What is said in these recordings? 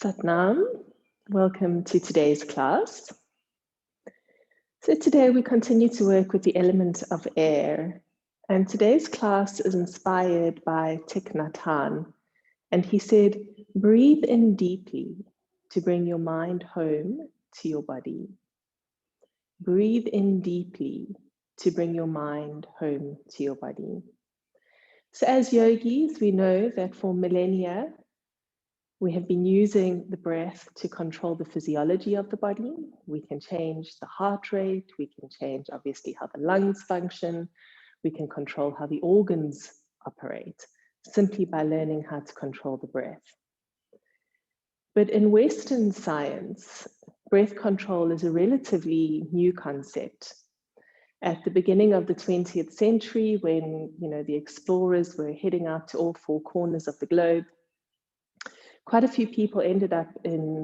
Satnam, welcome to today's class. So today we continue to work with the element of air, and today's class is inspired by Thich Nhat Hanh, and he said, breathe in deeply to bring your mind home to your body. Breathe in deeply to bring your mind home to your body. So as yogis, we know that for millennia, we have been using the breath to control the physiology of the body. We can change the heart rate. We can change, obviously, how the lungs function. We can control how the organs operate simply by learning how to control the breath. But in Western science, breath control is a relatively new concept. At the beginning of the 20th century, when the explorers were heading out to all four corners of the globe, quite a few people ended up in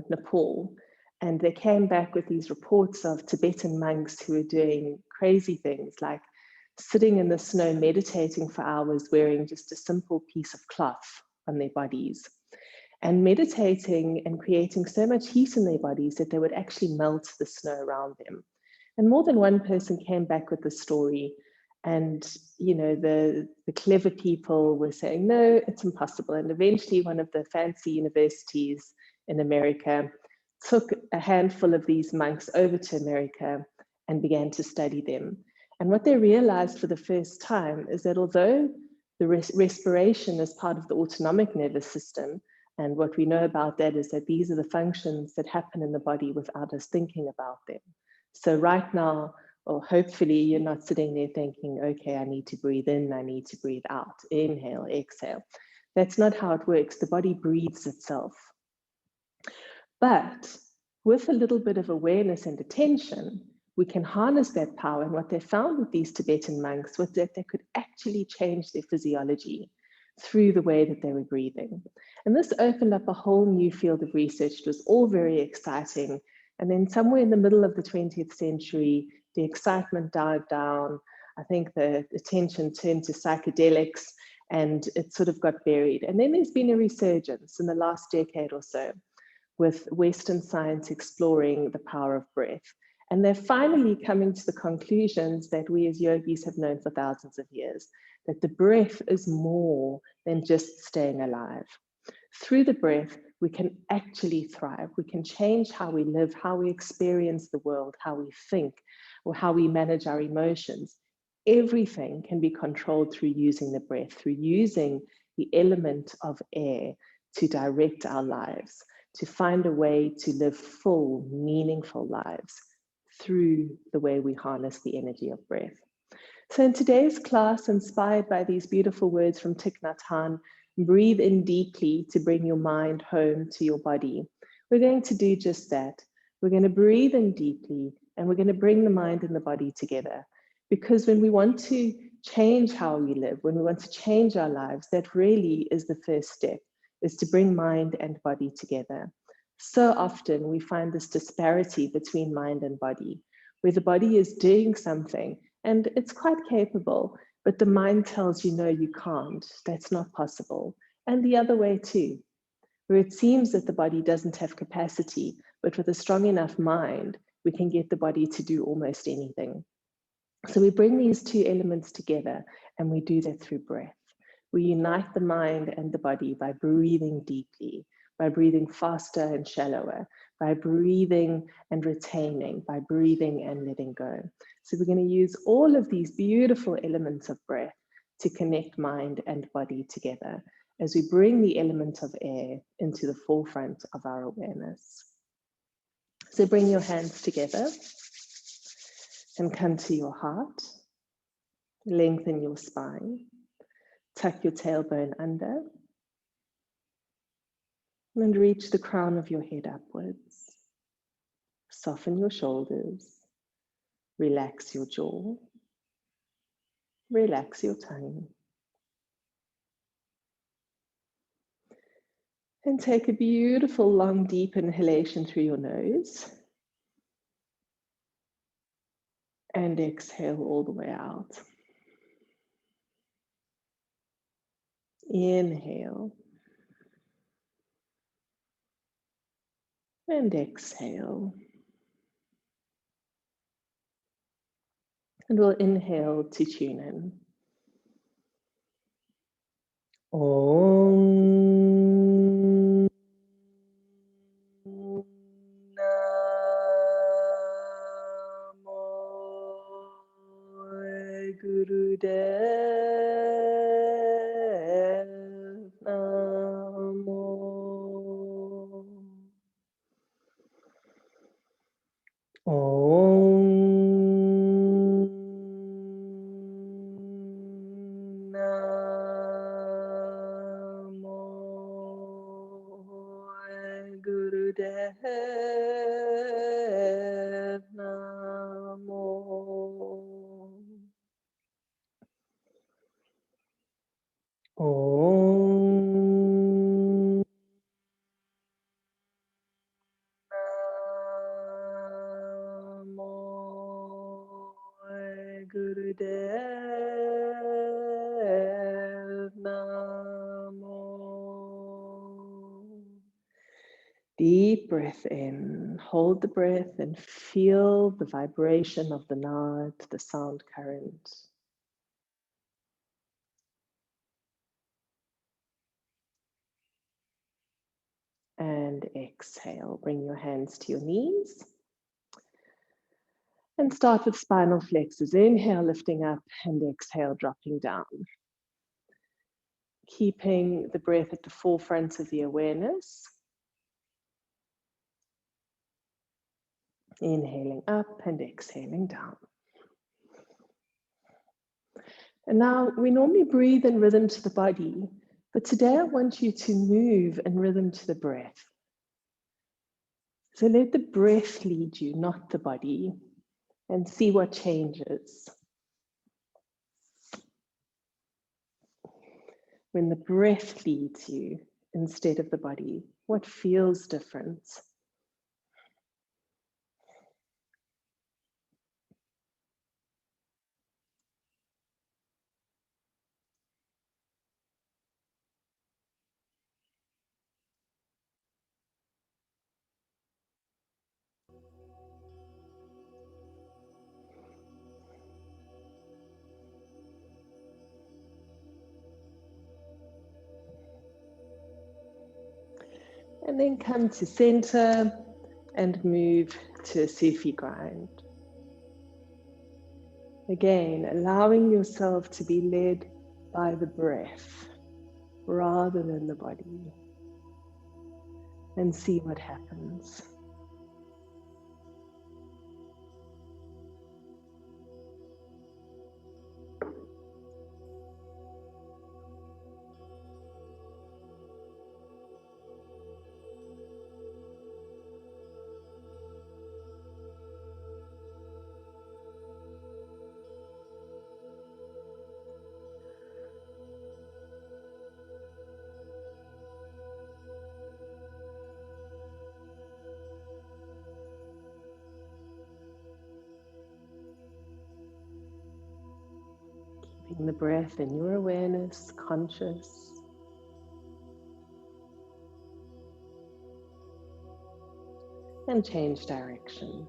Nepal, and they came back with these reports of Tibetan monks who were doing crazy things like sitting in the snow meditating for hours wearing just a simple piece of cloth on their bodies, and meditating and creating so much heat in their bodies that they would actually melt the snow around them. And more than one person came back with the story. And the clever people were saying, no, it's impossible. And eventually one of the fancy universities in America took a handful of these monks over to America and began to study them. And what they realized for the first time is that although the respiration is part of the autonomic nervous system, and what we know about that is that these are the functions that happen in the body without us thinking about them. So right now, or hopefully you're not sitting there thinking, okay, I need to breathe in, I need to breathe out, inhale, exhale. That's not how it works. The body breathes itself. But with a little bit of awareness and attention, we can harness that power. And what they found with these Tibetan monks was that they could actually change their physiology through the way that they were breathing. And this opened up a whole new field of research. It was all very exciting. And then somewhere in the middle of the 20th century, the excitement died down. I think the attention turned to psychedelics and it sort of got buried. And then there's been a resurgence in the last decade or so with Western science exploring the power of breath. And they're finally coming to the conclusions that we as yogis have known for thousands of years, that the breath is more than just staying alive. Through the breath, we can actually thrive. We can change how we live, how we experience the world, how we think, or how we manage our emotions. Everything can be controlled through using the breath, through using the element of air to direct our lives, to find a way to live full, meaningful lives through the way we harness the energy of breath. So in today's class, inspired by these beautiful words from Thich Nhat Hanh, breathe in deeply to bring your mind home to your body. We're going to do just that. We're going to breathe in deeply and we're going to bring the mind and the body together. Because when we want to change how we live, when we want to change our lives, that really is the first step, is to bring mind and body together. So often we find this disparity between mind and body, where the body is doing something and it's quite capable, but the mind tells you, no, you can't, that's not possible. And the other way too, where it seems that the body doesn't have capacity, but with a strong enough mind, we can get the body to do almost anything. So we bring these two elements together and we do that through breath. We unite the mind and the body by breathing deeply, by breathing faster and shallower, by breathing and retaining, by breathing and letting go. So we're going to use all of these beautiful elements of breath to connect mind and body together as we bring the element of air into the forefront of our awareness. So bring your hands together and come to your heart. Lengthen your spine. Tuck your tailbone under and reach the crown of your head upwards. Soften your shoulders. Relax your jaw. Relax your tongue. And take a beautiful, long, deep inhalation through your nose. And exhale all the way out. Inhale. And exhale. And we'll inhale to tune in. Om Namo Gurudev Namo. Om Namo Gurudev Namo. Om Namo Gurudev Namo. Deep breath in, hold the breath and feel the vibration of the naad, the sound current. And exhale, bring your hands to your knees. And start with spinal flexors. Inhale, lifting up, and exhale, dropping down. Keeping the breath at the forefront of the awareness. Inhaling up and exhaling down. And now we normally breathe in rhythm to the body, but today I want you to move in rhythm to the breath. So let the breath lead you, not the body, and see what changes. When the breath leads you instead of the body, what feels different? And then come to center and move to a Sufi grind. Again, allowing yourself to be led by the breath rather than the body, and see what happens. Keeping the breath in your awareness, conscious. And change direction.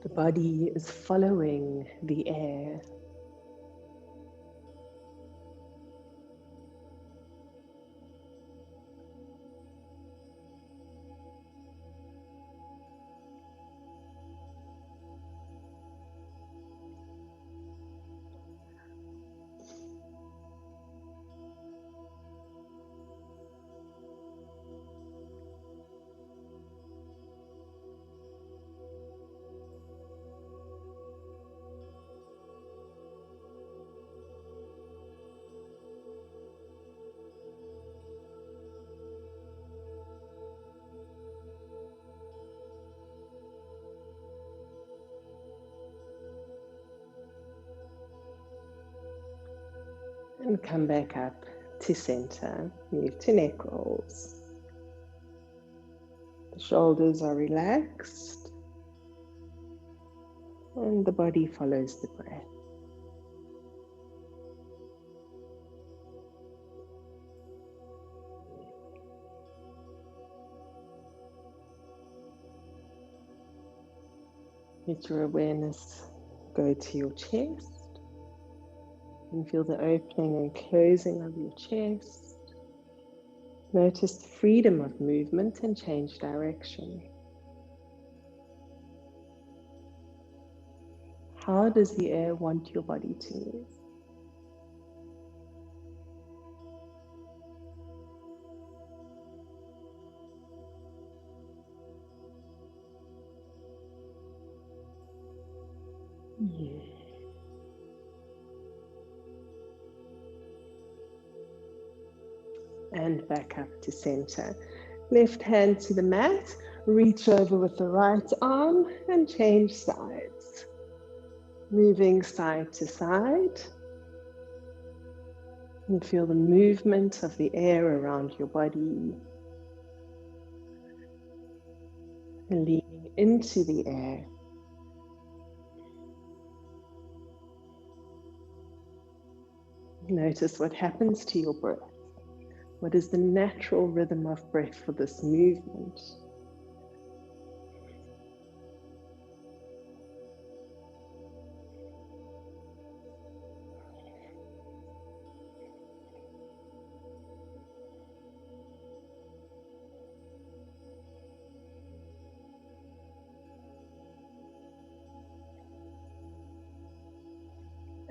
The body is following the air. And come back up to center. Move to neck rolls. The shoulders are relaxed. And the body follows the breath. Let your awareness go to your chest and feel the opening and closing of your chest. Notice the freedom of movement and change direction. How does the air want your body to move? And back up to center. Left hand to the mat, reach over with the right arm and change sides. Moving side to side. And feel the movement of the air around your body. And leaning into the air. Notice what happens to your breath. What is the natural rhythm of breath for this movement?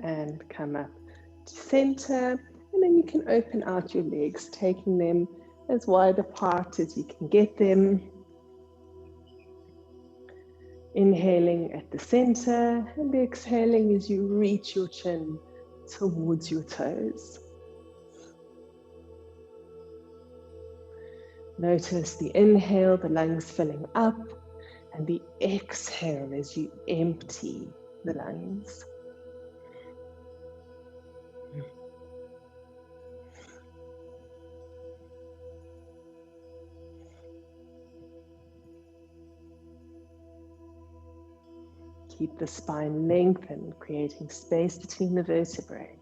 And come up to center, and then you can open out your legs, taking them as wide apart as you can get them. Inhaling at the center and exhaling as you reach your chin towards your toes. Notice the inhale, the lungs filling up, and the exhale as you empty the lungs. Keep the spine lengthened, creating space between the vertebrae.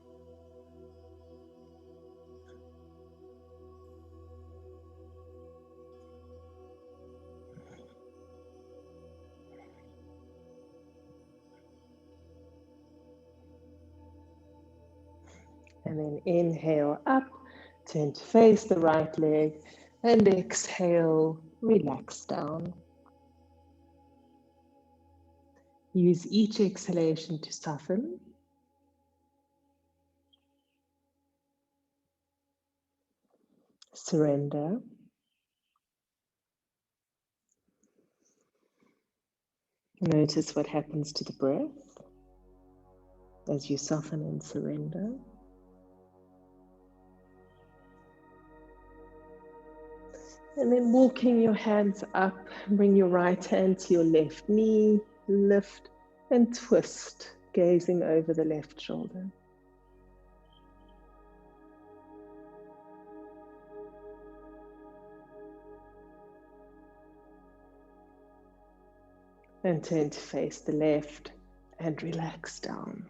And then inhale up, turn to face the right leg, and exhale, relax down. Use each exhalation to soften. Surrender. Notice what happens to the breath as you soften and surrender. And then walking your hands up, bring your right hand to your left knee, lift and twist, gazing over the left shoulder. And turn to face the left and relax down.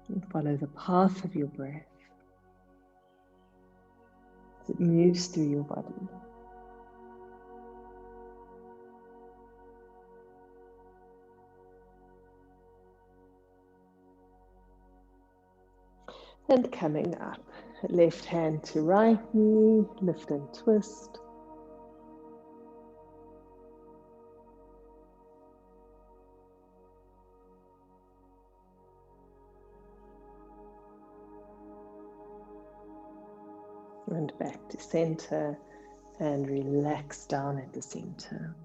And follow the path of your breath as it moves through your body. And coming up, left hand to right knee, lift and twist. And back to center and relax down at the center.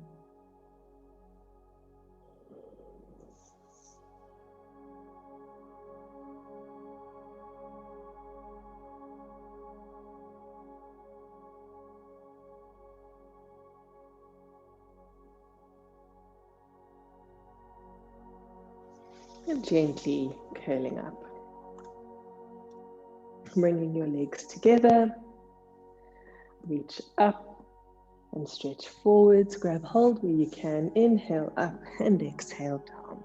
And gently curling up. Bringing your legs together. Reach up and stretch forwards. Grab hold where you can. Inhale up and exhale down.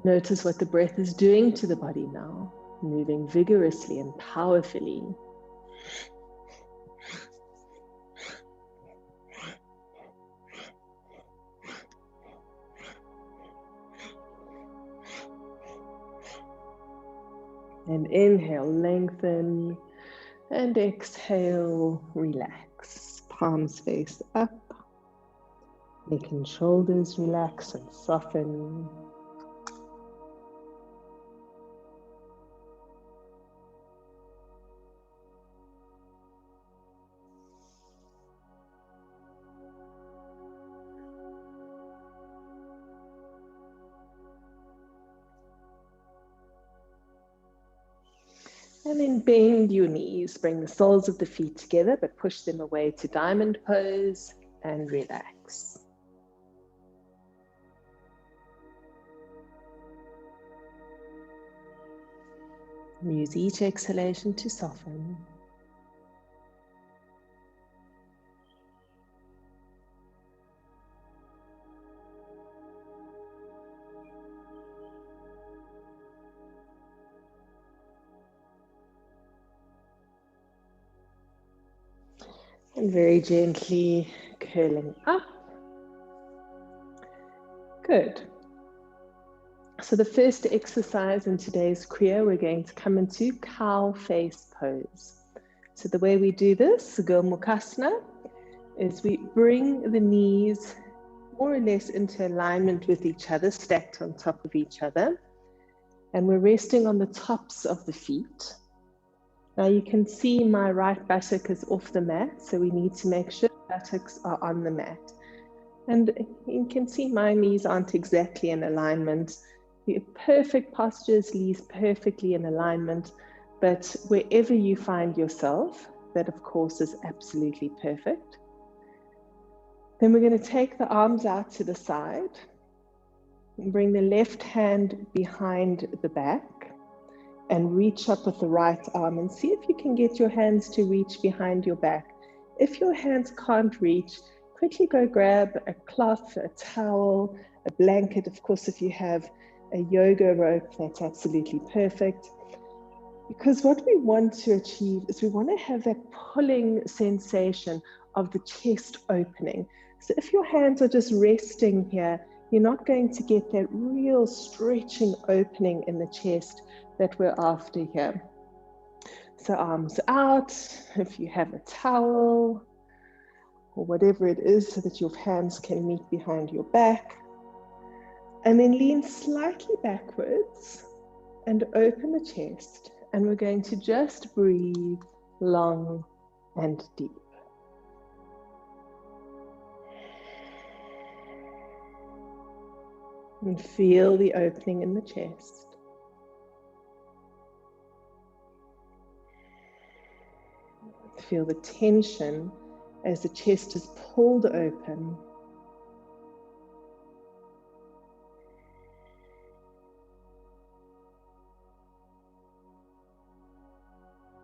Notice what the breath is doing to the body now, moving vigorously and powerfully. And inhale, lengthen, and exhale, relax. Palms face up, neck and shoulders relax and soften. And then bend your knees, bring the soles of the feet together, but push them away to diamond pose and relax. Use each exhalation to soften. And very gently curling up. Good. So the first exercise in today's Kriya, we're going to come into cow face pose. So the way we do this, Gomukasana, is we bring the knees more or less into alignment with each other, stacked on top of each other. And we're resting on the tops of the feet. Now you can see my right buttock is off the mat, so we need to make sure buttocks are on the mat. And you can see my knees aren't exactly in alignment. The perfect posture is knees perfectly in alignment, but wherever you find yourself, that of course is absolutely perfect. Then we're going to take the arms out to the side and bring the left hand behind the back and reach up with the right arm and see if you can get your hands to reach behind your back. If your hands can't reach, quickly go grab a cloth, a towel, a blanket. Of course, if you have a yoga rope, that's absolutely perfect. Because what we want to achieve is we want to have that pulling sensation of the chest opening. So if your hands are just resting here, you're not going to get that real stretching opening in the chest that we're after here. So arms out, if you have a towel or whatever it is, so that your hands can meet behind your back. And then lean slightly backwards and open the chest. And we're going to just breathe long and deep. And feel the opening in the chest. Feel the tension as the chest is pulled open.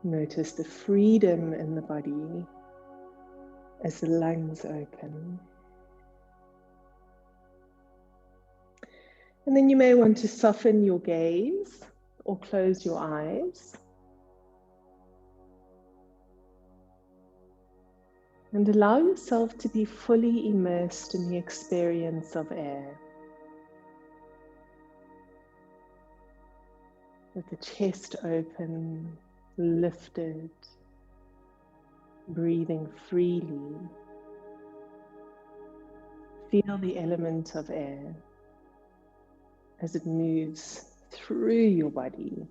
Notice the freedom in the body as the lungs open. And then you may want to soften your gaze or close your eyes. And allow yourself to be fully immersed in the experience of air. With the chest open, lifted, breathing freely. Feel the element of air as it moves through your body.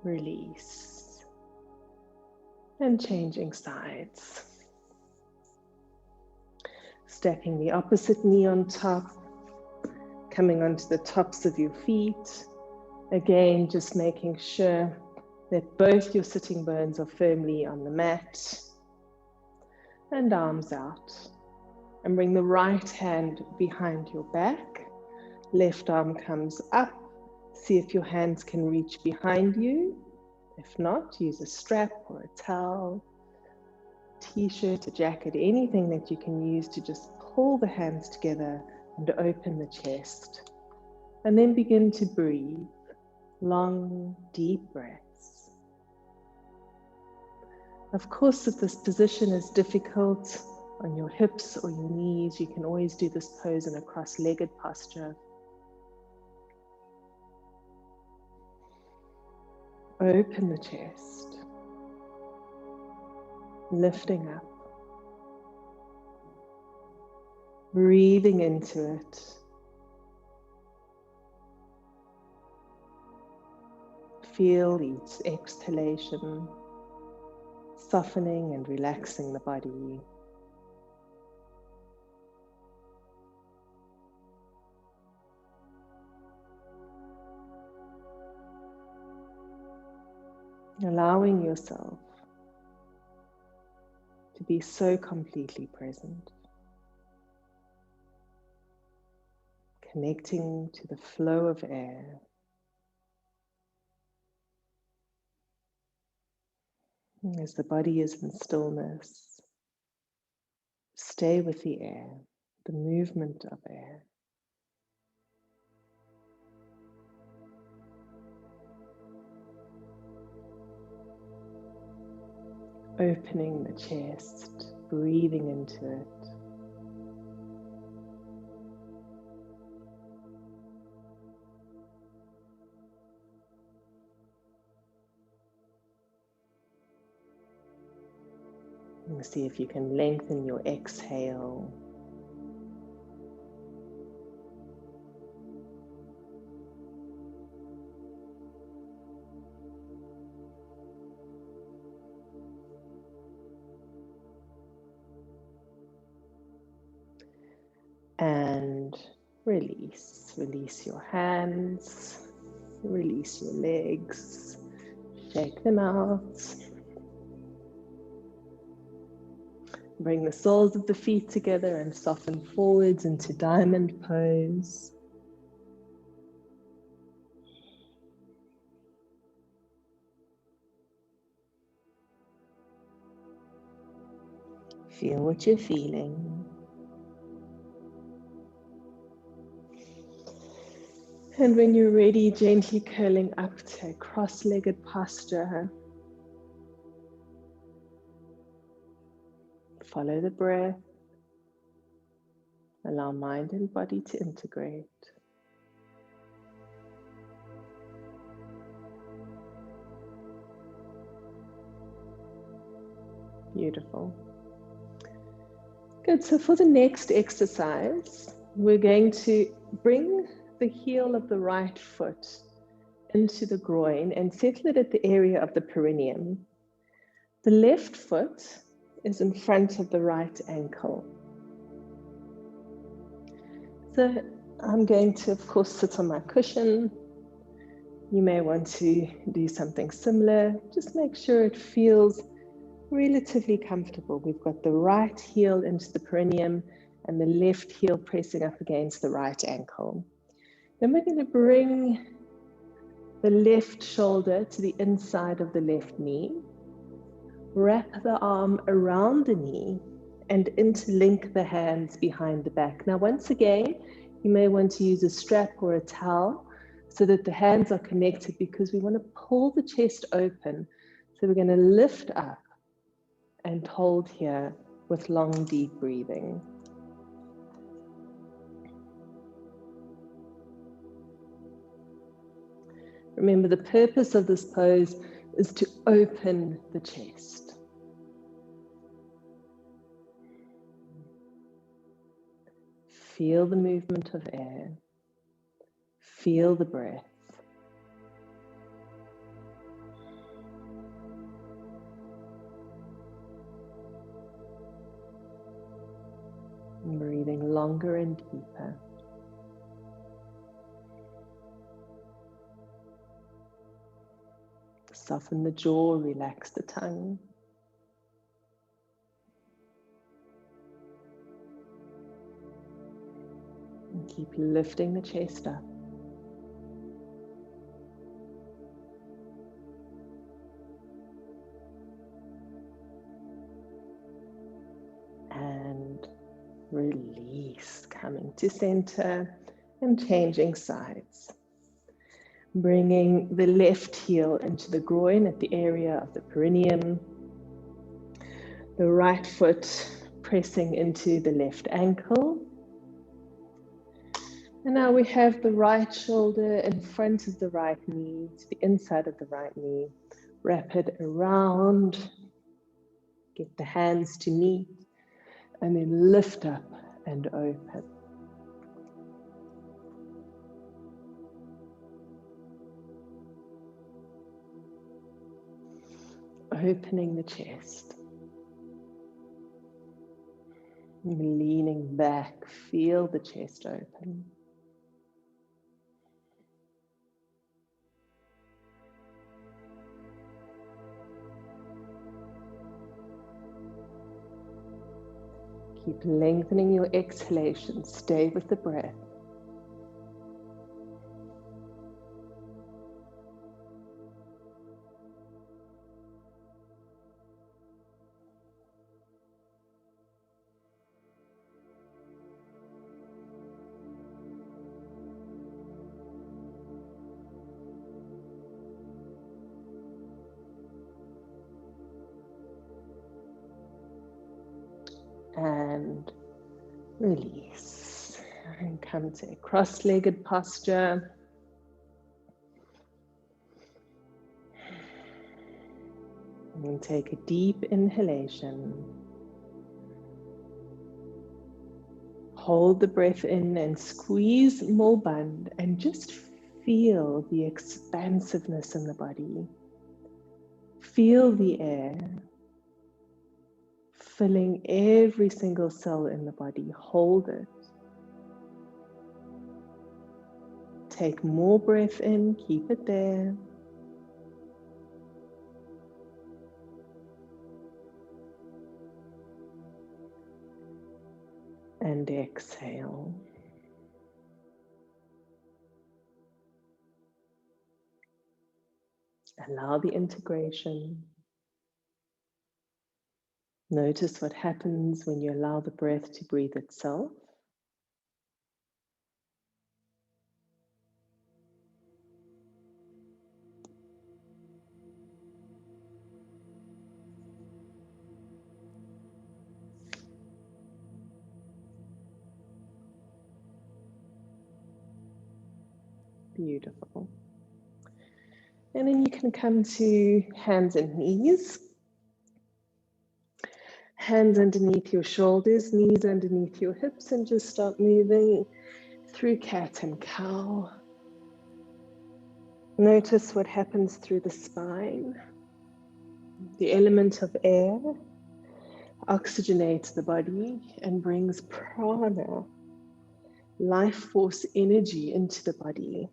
release, and changing sides. Stepping the opposite knee on top, coming onto the tops of your feet. Again, just making sure that both your sitting bones are firmly on the mat. And arms out. And bring the right hand behind your back. Left arm comes up. See if your hands can reach behind you. If not, use a strap or a towel, t-shirt, a jacket, anything that you can use to just pull the hands together and open the chest. And then begin to breathe. Long, deep breaths. Of course, if this position is difficult on your hips or your knees, you can always do this pose in a cross-legged posture. Open the chest, lifting up, breathing into it. Feel each exhalation, softening and relaxing the body. Allowing yourself to be so completely present. Connecting to the flow of air. As the body is in stillness, stay with the air, the movement of air. Opening the chest, breathing into it. And see if you can lengthen your exhale. And release. Release your hands, release your legs, shake them out. Bring the soles of the feet together and soften forwards into diamond pose. Feel what you're feeling. And when you're ready, gently curling up to a cross-legged posture. Follow the breath. Allow mind and body to integrate. Beautiful. Good, so for the next exercise, we're going to bring the heel of the right foot into the groin and settle it at the area of the perineum. The left foot is in front of the right ankle. So I'm going to, of course, sit on my cushion. You may want to do something similar. Just make sure it feels relatively comfortable. We've got the right heel into the perineum and the left heel pressing up against the right ankle. Then we're going to bring the left shoulder to the inside of the left knee. Wrap the arm around the knee and interlink the hands behind the back. Now, once again, you may want to use a strap or a towel so that the hands are connected, because we want to pull the chest open. So we're going to lift up and hold here with long, deep breathing. Remember, the purpose of this pose is to open the chest. Feel the movement of air. Feel the breath. longer and deeper. Soften the jaw, relax the tongue. And keep lifting the chest up. And release, coming to center and changing sides. Bringing the left heel into the groin at the area of the perineum. The right foot pressing into the left ankle. And now we have the right shoulder in front of the right knee, to the inside of the right knee. Wrap it around. Get the hands to meet. And then lift up and open. Opening the chest. Leaning back, feel the chest open. Keep lengthening your exhalation. Stay with the breath. And release. And come to a cross-legged posture. And take a deep inhalation. Hold the breath in and squeeze more bund and just feel the expansiveness in the body. Feel the air filling every single cell in the body. Hold it. Take more breath in, keep it there. And exhale. Allow the integration. Notice what happens when you allow the breath to breathe itself. Beautiful. And then you can come to hands and knees. Hands underneath your shoulders, knees underneath your hips, and just start moving through cat and cow. Notice what happens through the spine. The element of air oxygenates the body and brings prana, life force energy, into the body.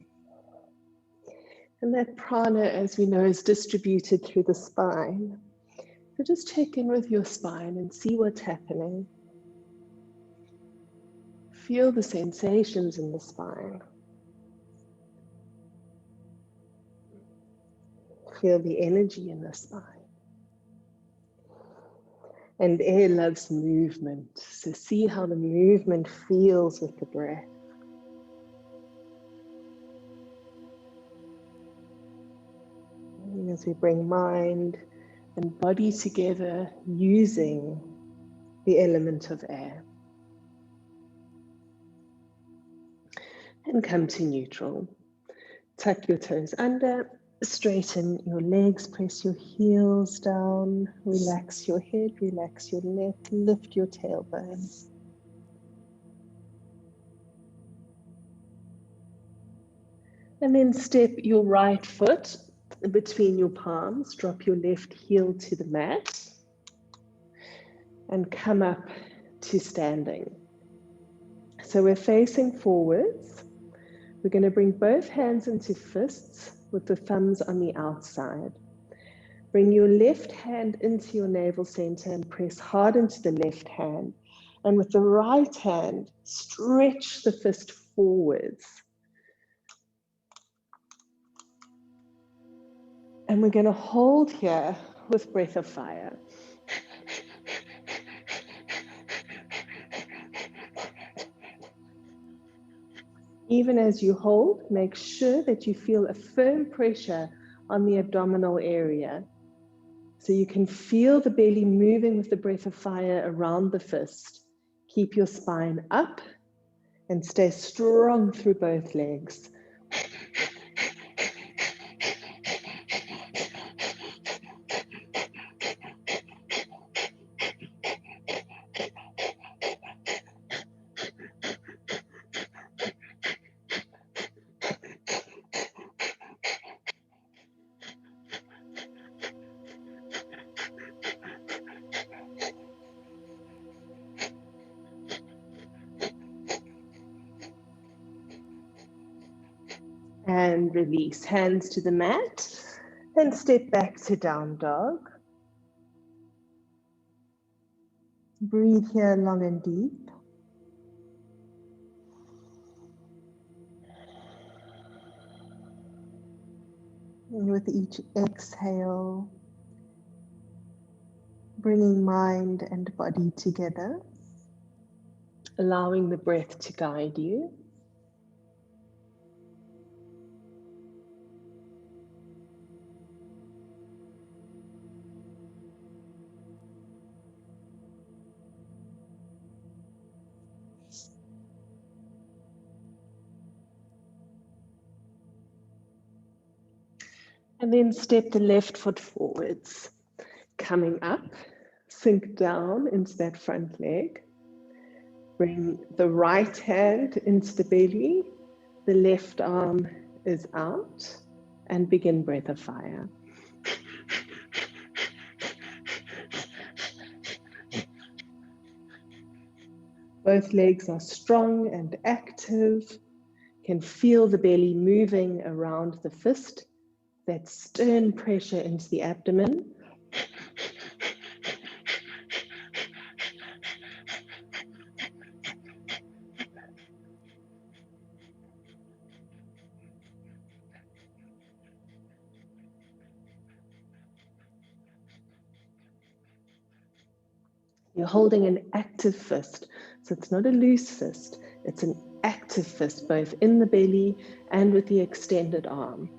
And that prana, as we know, is distributed through the spine. So just check in with your spine and see what's happening. Feel the sensations in the spine. Feel the energy in the spine. And air loves movement. So see how the movement feels with the breath. And as we bring mind and body together using the element of air. And come to neutral. Tuck your toes under, straighten your legs, press your heels down, relax your head, relax your neck, lift your tailbone. And then step your right foot between your palms, drop your left heel to the mat, and come up to standing. So we're facing forwards. We're going to bring both hands into fists with the thumbs on the outside. Bring your left hand into your navel center and press hard into the left hand. And with the right hand, stretch the fist forwards. And we're going to hold here with breath of fire. Even as you hold, make sure that you feel a firm pressure on the abdominal area. So you can feel the belly moving with the breath of fire around the fist. Keep your spine up and stay strong through both legs. And release, hands to the mat, and step back to down dog. Breathe here long and deep. And with each exhale, bringing mind and body together, allowing the breath to guide you. And then step the left foot forwards, coming up, sink down into that front leg. Bring the right hand into the belly, the left arm is out, and begin breath of fire. Both legs are strong and active. Can feel the belly moving around the fist, that stern pressure into the abdomen. You're holding an active fist, so it's not a loose fist, it's an active fist, both in the belly and with the extended arm.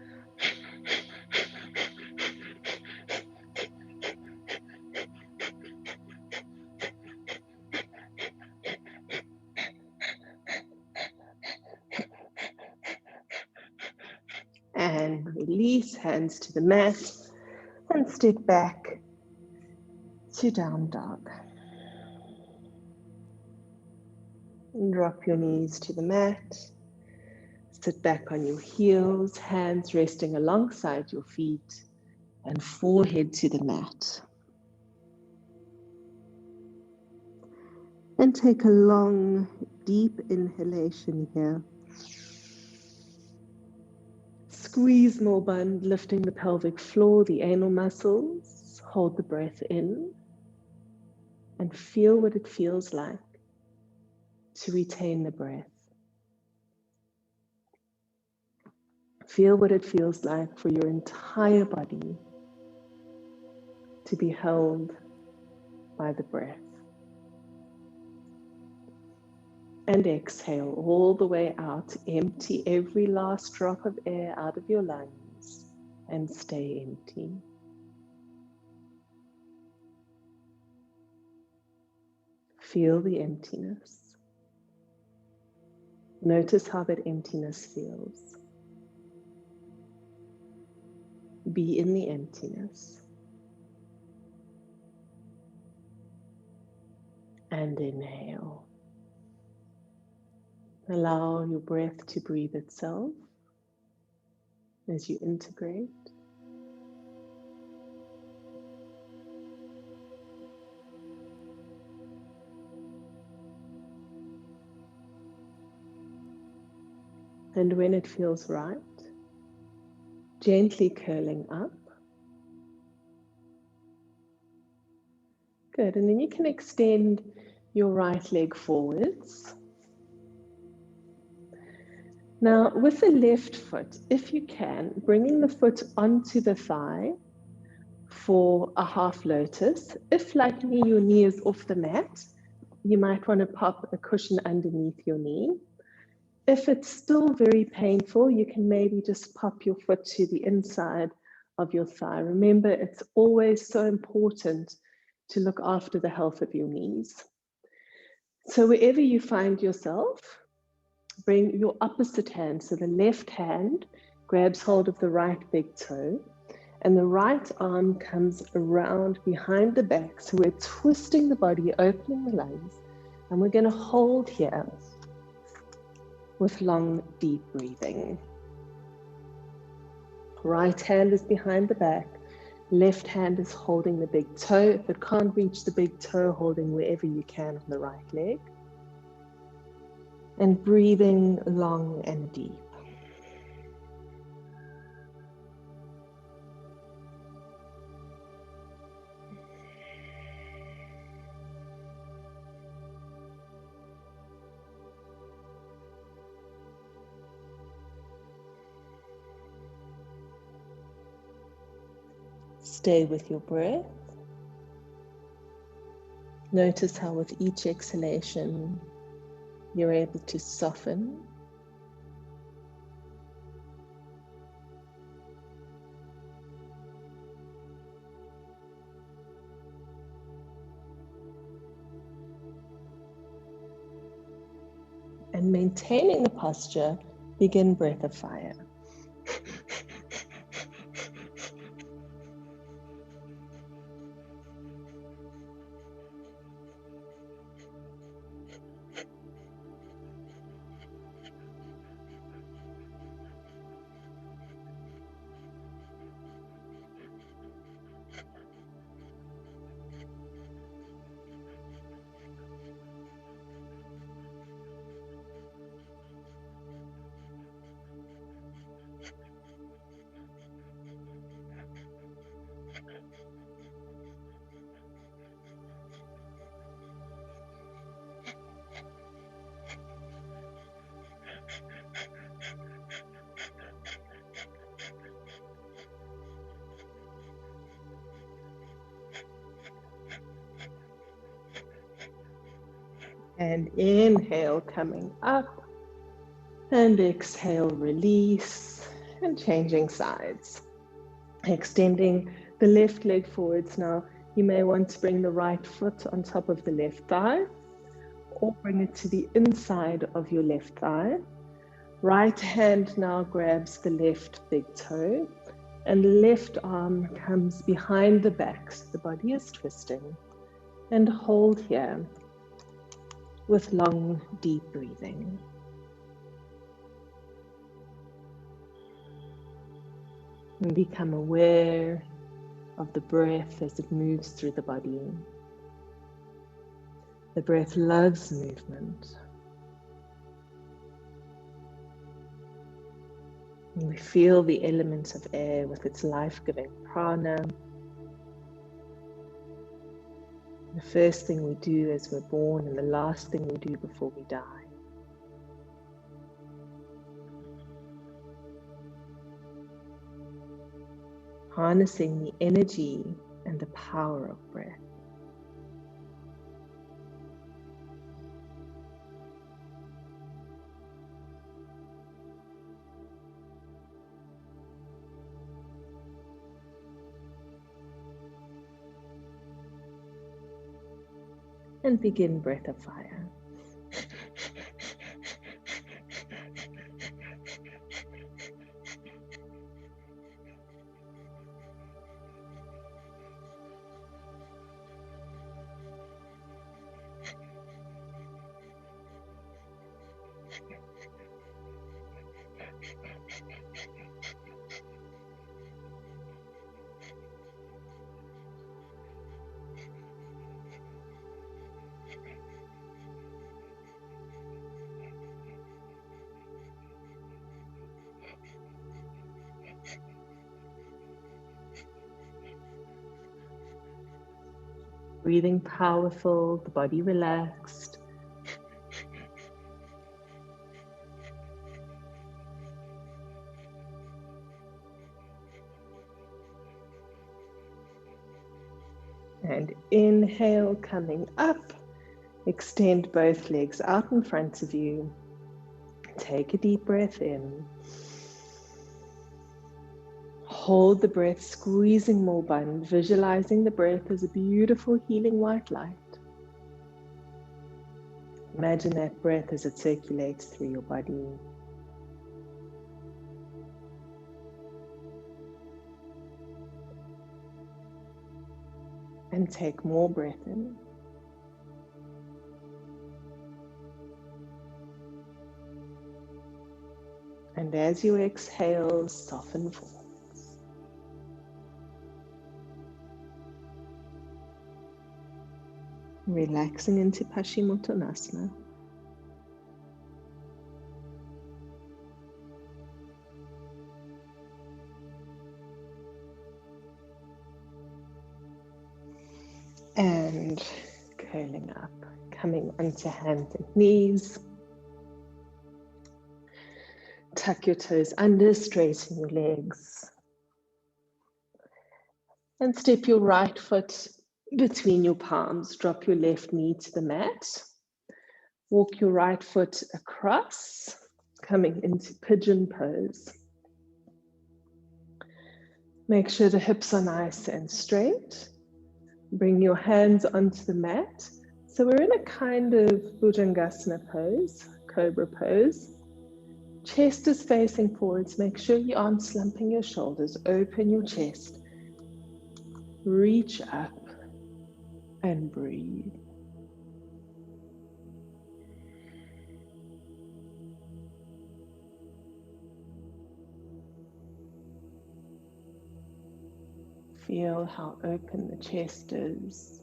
And release, hands to the mat, and step back to down dog. And drop your knees to the mat. Sit back on your heels, hands resting alongside your feet, and forehead to the mat. And take a long, deep inhalation here. Squeeze more bund, lifting the pelvic floor, the anal muscles. Hold the breath in and feel what it feels like to retain the breath. Feel what it feels like for your entire body to be held by the breath. And exhale all the way out. Empty every last drop of air out of your lungs and stay empty. Feel the emptiness. Notice how that emptiness feels. Be in the emptiness. And inhale. Allow your breath to breathe itself as you integrate. And when it feels right, gently curling up. Good. And then you can extend your right leg forwards. Now, with the left foot, if you can, bringing the foot onto the thigh for a half lotus. If, like me, your knee is off the mat, you might want to pop a cushion underneath your knee. If it's still very painful, you can maybe just pop your foot to the inside of your thigh. Remember, it's always so important to look after the health of your knees. So wherever you find yourself, bring your opposite hand. So the left hand grabs hold of the right big toe, and the right arm comes around behind the back. So we're twisting the body, opening the lungs, and we're going to hold here with long, deep breathing. Right hand is behind the back. Left hand is holding the big toe. If it can't reach the big toe, holding wherever you can on the right leg. And breathing long and deep. Stay with your breath. Notice how with each exhalation, you're able to soften. And maintaining the posture, begin breath of fire. And inhale, coming up. And exhale, release. And changing sides. Extending the left leg forwards now. You may want to bring the right foot on top of the left thigh, or bring it to the inside of your left thigh. Right hand now grabs the left big toe, and the left arm comes behind the back, so the body is twisting. And hold here with long, deep breathing. And become aware of the breath as it moves through the body. The breath loves movement. And we feel the element of air with its life-giving prana. The first thing we do as we're born and the last thing we do before we die. Harnessing the energy and the power of breath. And begin breath of fire. Breathing powerful, the body relaxed. And inhale, coming up. Extend both legs out in front of you. Take a deep breath in. Hold the breath, squeezing more bun, visualizing the breath as a beautiful healing white light. Imagine that breath as it circulates through your body. And take more breath in. And as you exhale, soften forwards. Relaxing into Paschimottanasana. And curling up, coming onto hands and knees. Tuck your toes under, straighten your legs. And step your right foot between your palms. Drop your left knee to the mat. Walk your right foot across, coming into pigeon pose. Make sure the hips are nice and straight. Bring your hands onto the mat. So we're in a kind of Bhujangasana pose, cobra pose. Chest is facing forwards. Make sure you aren't slumping your shoulders. Open your chest. Reach up and breathe. Feel how open the chest is.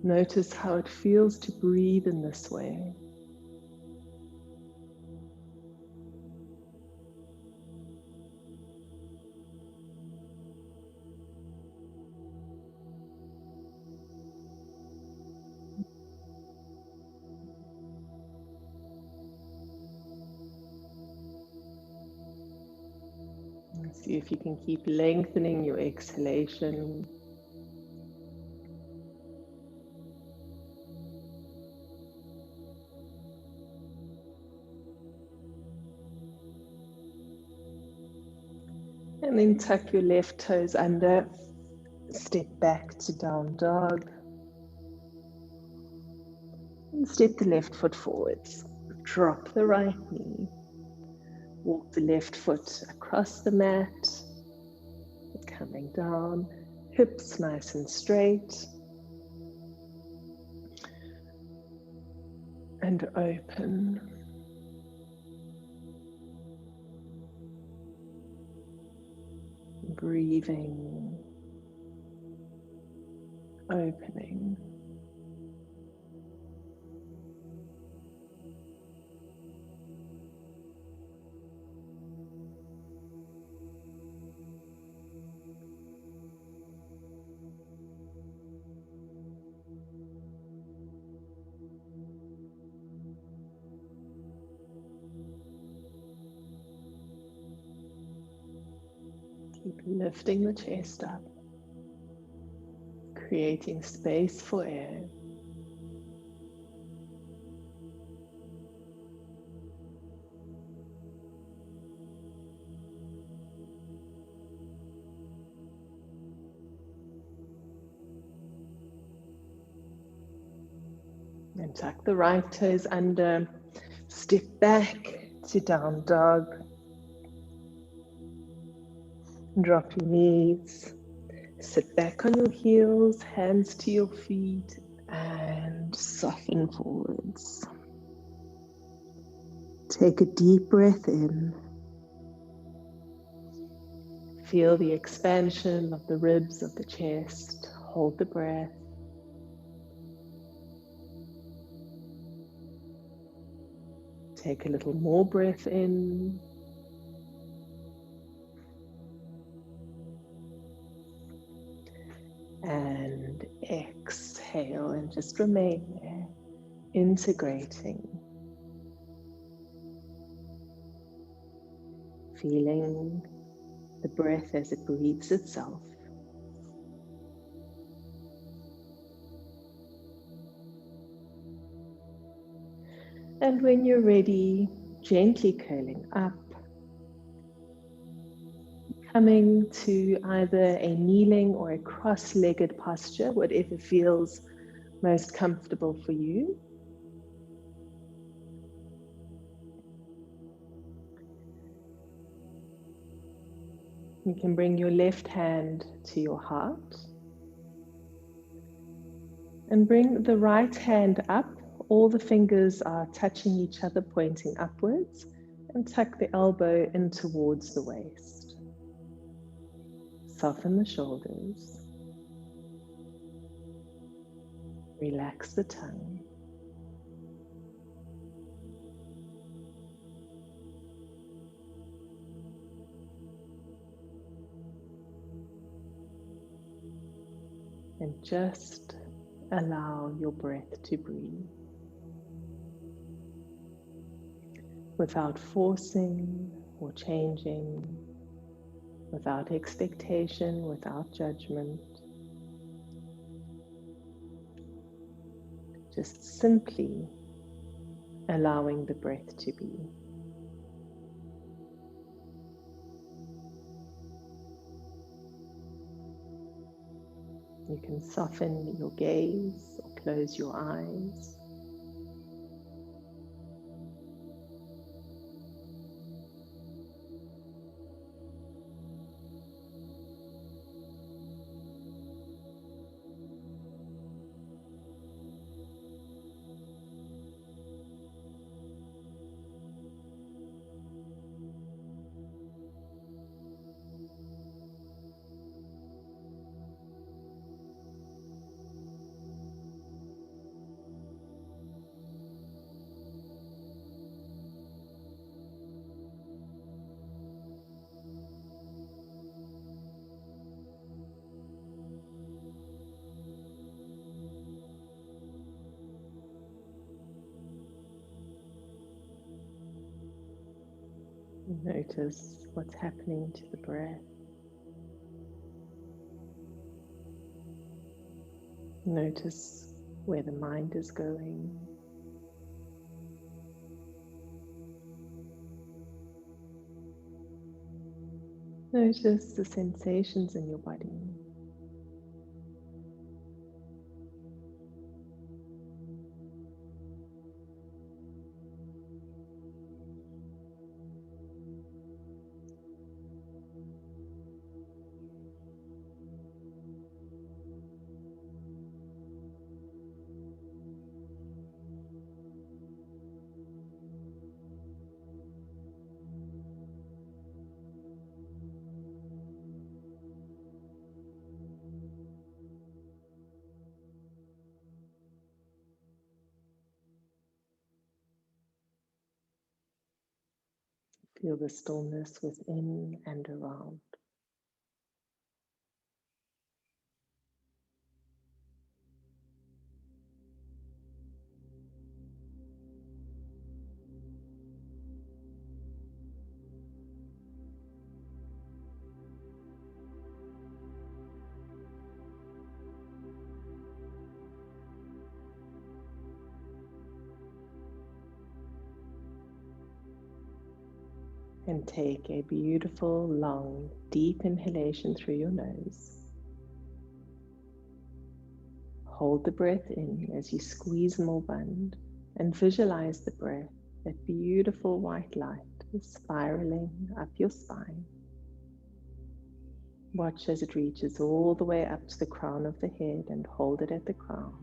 Notice how it feels to breathe in this way. See if you can keep lengthening your exhalation. And then tuck your left toes under. Step back to down dog. And step the left foot forwards. Drop the right knee. Walk the left foot across the mat. Coming down. Hips nice and straight. And open. Breathing. Opening. Keep lifting the chest up, creating space for air. And tuck the right toes under, step back to down dog. Drop your knees, sit back on your heels, hands to your feet, and soften forwards. Take a deep breath in. Feel the expansion of the ribs of the chest. Hold the breath. Take a little more breath in. And exhale. exhale and just remain there, integrating, feeling the breath as it breathes itself. And when you're ready, gently curling up, coming to either a kneeling or a cross-legged posture, whatever feels most comfortable for you. You can bring your left hand to your heart and bring the right hand up. All the fingers are touching each other, pointing upwards, and tuck the elbow in towards the waist. Soften the shoulders. Relax the tongue. And just allow your breath to breathe without forcing or changing, without expectation, without judgment. Just simply allowing the breath to be. You can soften your gaze or close your eyes. Notice what's happening to the breath. Notice where the mind is going. Notice the sensations in your body. Feel the stillness within and around. And take a beautiful, long, deep inhalation through your nose. Hold the breath in as you squeeze more bund and visualize the breath, that beautiful white light is spiraling up your spine. Watch as it reaches all the way up to the crown of the head and hold it at the crown.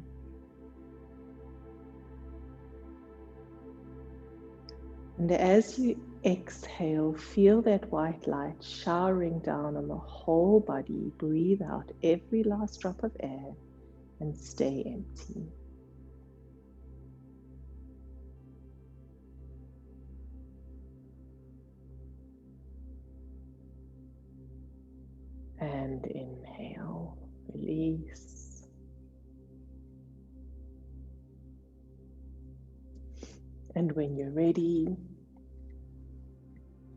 And as you exhale, feel that white light showering down on the whole body. Breathe out every last drop of air and stay empty. And inhale, release. And when you're ready,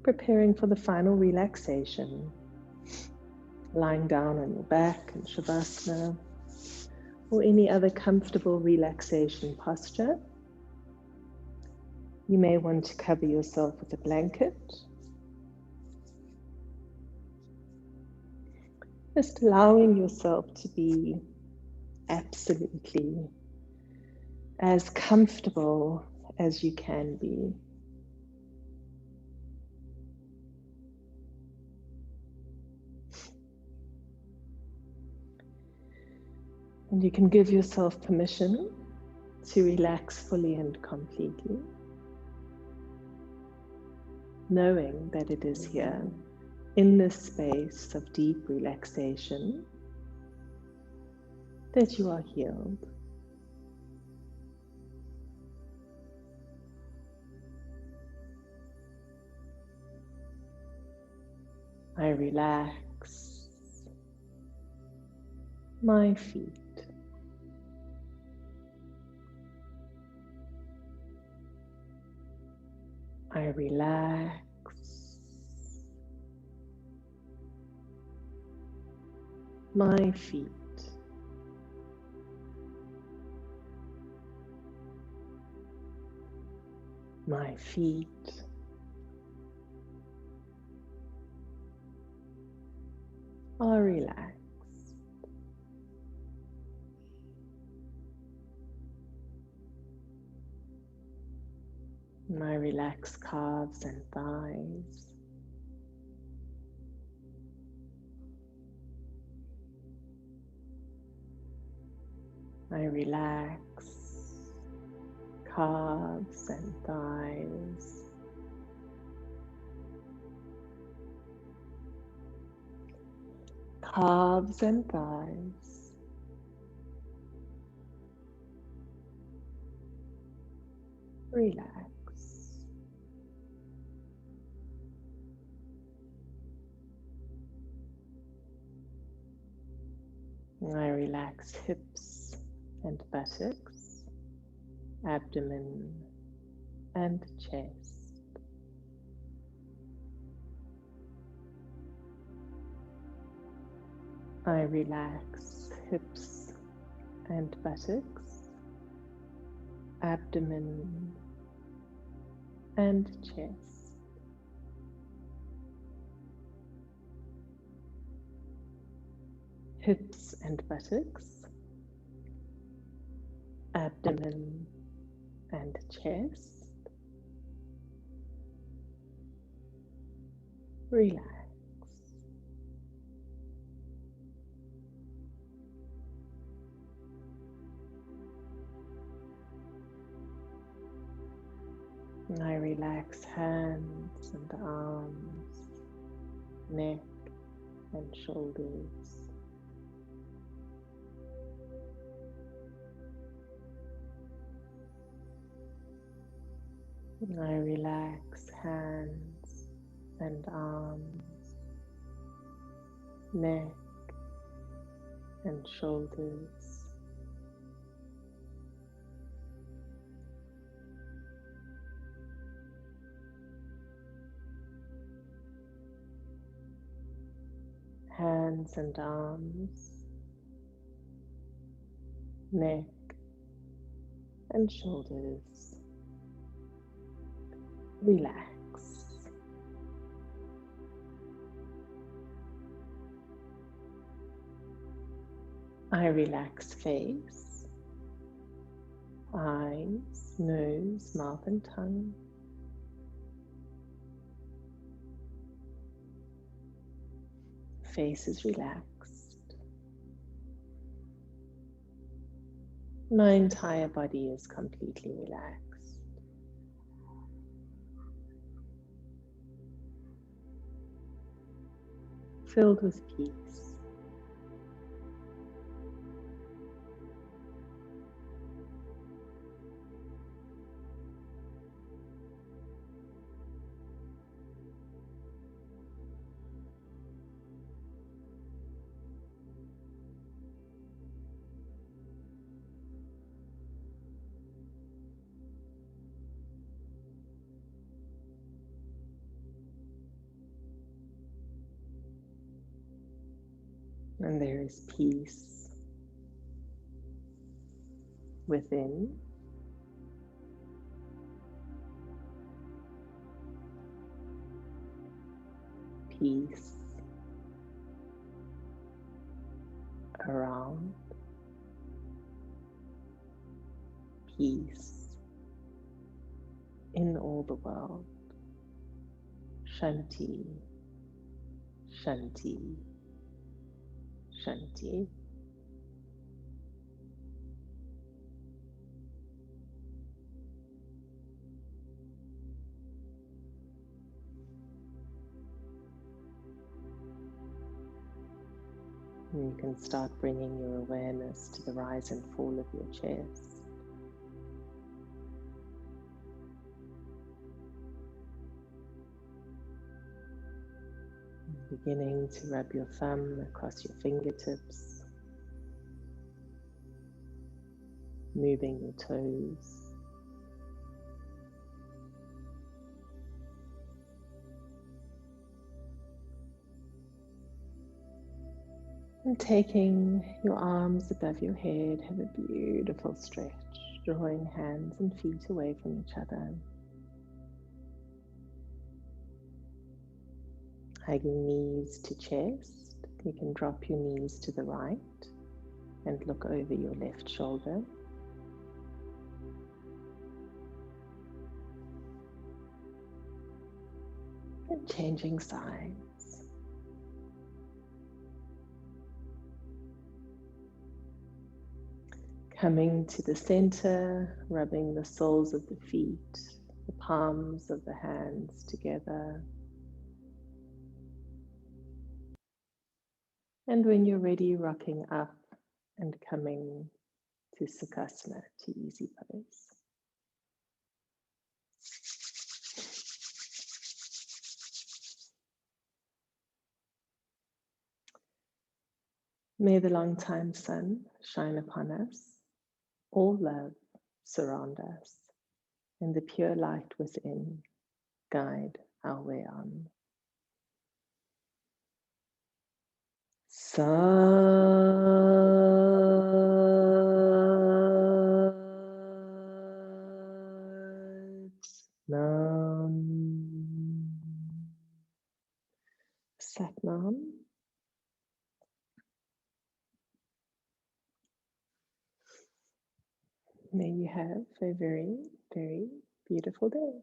preparing for the final relaxation, lying down on your back in Shavasana or any other comfortable relaxation posture. You may want to cover yourself with a blanket. Just allowing yourself to be absolutely as comfortable as you can be. And you can give yourself permission to relax fully and completely, knowing that it is here in this space of deep relaxation that you are healed. I relax my feet. I relax my feet. My feet are relaxed. My relaxed calves and thighs. I relax calves and thighs. Calves and thighs. Relax. I relax hips and buttocks, abdomen and chest. I relax hips and buttocks, abdomen and chest. Hips and buttocks, abdomen and chest. Relax. I relax hands and arms, neck and shoulders. I relax hands and arms, neck and shoulders. Hands and arms, neck and shoulders. Relax. I relax face, eyes, nose, mouth and tongue. Face is relaxed. My entire body is completely relaxed. Filled with peace. And there is peace within. Peace around. Peace in all the world. Shanti, Shanti, Shanti. And you can start bringing your awareness to the rise and fall of your chest. Beginning to rub your thumb across your fingertips, moving your toes, and taking your arms above your head, have a beautiful stretch, drawing hands and feet away from each other. Hugging knees to chest. You can drop your knees to the right and look over your left shoulder. And changing sides. Coming to the center, rubbing the soles of the feet, the palms of the hands together. And when you're ready, rocking up and coming to Sukhasana, to easy pose. May the long-time sun shine upon us, all love surround us, and the pure light within guide our way on. Sat Nam. Sat Nam. May you have a very, very beautiful day.